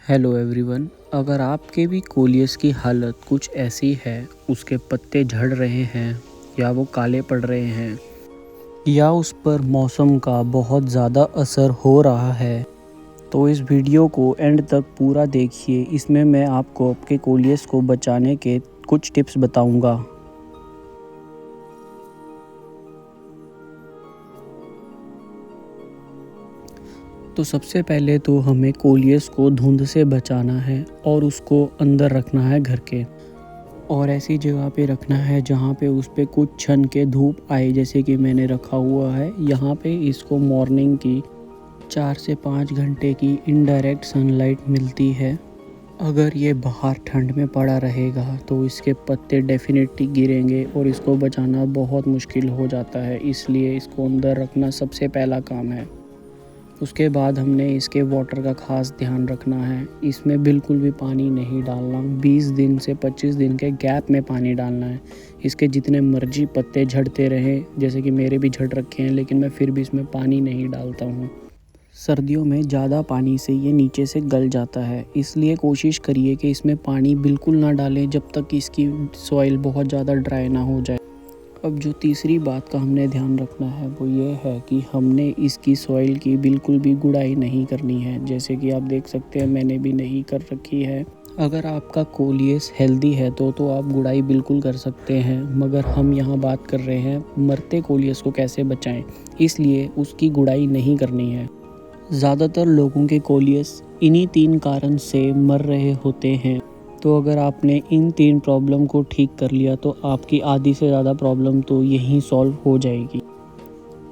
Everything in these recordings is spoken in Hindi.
Hello everyone. अगर आपके भी कोलियस की हालत कुछ ऐसी है, उसके पत्ते झड़ रहे हैं या वो काले पड़ रहे हैं या उस पर मौसम का बहुत ज़्यादा असर हो रहा है, तो इस वीडियो को एंड तक पूरा देखिए। इसमें मैं आपको आपके कोलियस को बचाने के कुछ टिप्स बताऊंगा। तो सबसे पहले तो हमें कोलियस को धुंध से बचाना है और उसको अंदर रखना है घर के, और ऐसी जगह पे रखना है जहाँ पे उस पे कुछ क्षण के धूप आए, जैसे कि मैंने रखा हुआ है यहाँ पे। इसको मॉर्निंग की 4 से 5 घंटे की इनडायरेक्ट सनलाइट मिलती है। अगर ये बाहर ठंड में पड़ा रहेगा तो इसके पत्ते डेफिनेटली गिरेंगे और इसको बचाना बहुत मुश्किल हो जाता है, इसलिए इसको अंदर रखना सबसे पहला काम है। उसके बाद हमने इसके वाटर का ख़ास ध्यान रखना है। इसमें बिल्कुल भी पानी नहीं डालना, 20 दिन से 25 दिन के गैप में पानी डालना है। इसके जितने मर्जी पत्ते झड़ते रहें, जैसे कि मेरे भी झड़ रखे हैं, लेकिन मैं फिर भी इसमें पानी नहीं डालता हूँ। सर्दियों में ज़्यादा पानी से ये नीचे से गल जाता है, इसलिए कोशिश करिए कि इसमें पानी बिल्कुल ना डालें जब तक इसकी सॉइल बहुत ज़्यादा ड्राई ना हो जाए। अब जो तीसरी बात का हमने ध्यान रखना है वो ये है कि हमने इसकी सॉइल की बिल्कुल भी गुड़ाई नहीं करनी है, जैसे कि आप देख सकते हैं मैंने भी नहीं कर रखी है। अगर आपका कोलियस हेल्दी है तो आप गुड़ाई बिल्कुल कर सकते हैं, मगर हम यहाँ बात कर रहे हैं मरते कोलियस को कैसे बचाएं, इसलिए उसकी गुड़ाई नहीं करनी है। ज़्यादातर लोगों के कोलियस इन्हीं 3 कारण से मर रहे होते हैं। तो अगर आपने इन 3 प्रॉब्लम को ठीक कर लिया तो आपकी आधी से ज़्यादा प्रॉब्लम तो यहीं सॉल्व हो जाएगी।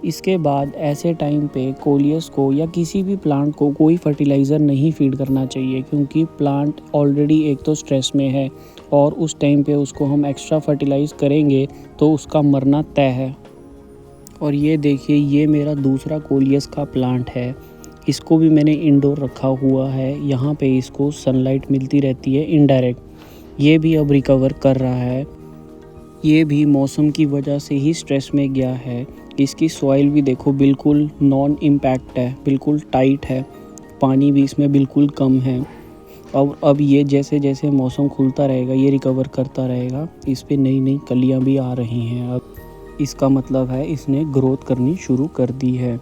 इसके बाद ऐसे टाइम पे कोलियस को या किसी भी प्लांट को कोई फर्टिलाइज़र नहीं फीड करना चाहिए, क्योंकि प्लांट ऑलरेडी एक तो स्ट्रेस में है और उस टाइम पे उसको हम एक्स्ट्रा फर्टिलाइज़ करेंगे तो उसका मरना तय है। और ये देखिए, ये मेरा दूसरा कोलियस का प्लांट है। इसको भी मैंने इंडोर रखा हुआ है, यहाँ पे इसको सनलाइट मिलती रहती है इनडायरेक्ट। ये भी अब रिकवर कर रहा है। ये भी मौसम की वजह से ही स्ट्रेस में गया है। इसकी सॉइल भी देखो बिल्कुल नॉन इम्पैक्ट है, बिल्कुल टाइट है, पानी भी इसमें बिल्कुल कम है। और अब ये जैसे जैसे मौसम खुलता रहेगा ये रिकवर करता रहेगा। इस पे नई नई कलियाँ भी आ रही हैं। अब इसका मतलब है इसने ग्रोथ करनी शुरू कर दी है।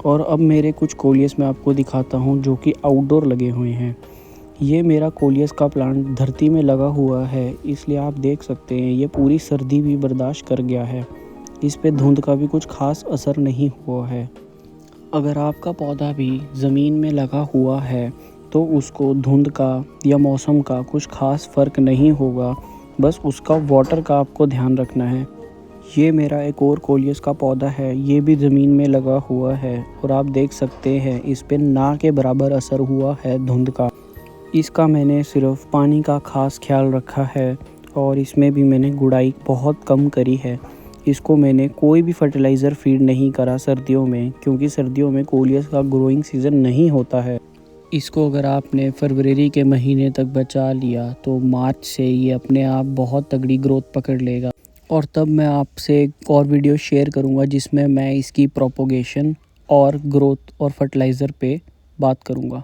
और अब मेरे कुछ कोलियस मैं आपको दिखाता हूँ जो कि आउटडोर लगे हुए हैं। ये मेरा कोलियस का प्लांट धरती में लगा हुआ है, इसलिए आप देख सकते हैं ये पूरी सर्दी भी बर्दाश्त कर गया है। इस पे धुंध का भी कुछ खास असर नहीं हुआ है। अगर आपका पौधा भी ज़मीन में लगा हुआ है तो उसको धुंध का या मौसम का कुछ खास फ़र्क नहीं होगा, बस उसका वाटर का आपको ध्यान रखना है। ये मेरा एक और कोलियस का पौधा है, ये भी ज़मीन में लगा हुआ है और आप देख सकते हैं इस पे ना के बराबर असर हुआ है धुंध का। इसका मैंने सिर्फ पानी का ख़ास ख्याल रखा है और इसमें भी मैंने गुड़ाई बहुत कम करी है। इसको मैंने कोई भी फर्टिलाइज़र फीड नहीं करा सर्दियों में, क्योंकि सर्दियों में कोलियस का ग्रोइंग सीज़न नहीं होता है। इसको अगर आपने फरवरी के महीने तक बचा लिया तो मार्च से ये अपने आप बहुत तगड़ी ग्रोथ पकड़ लेगा। और तब मैं आपसे एक और वीडियो शेयर करूंगा जिसमें मैं इसकी प्रोपोगेशन और ग्रोथ और फर्टिलाइज़र पे बात करूंगा।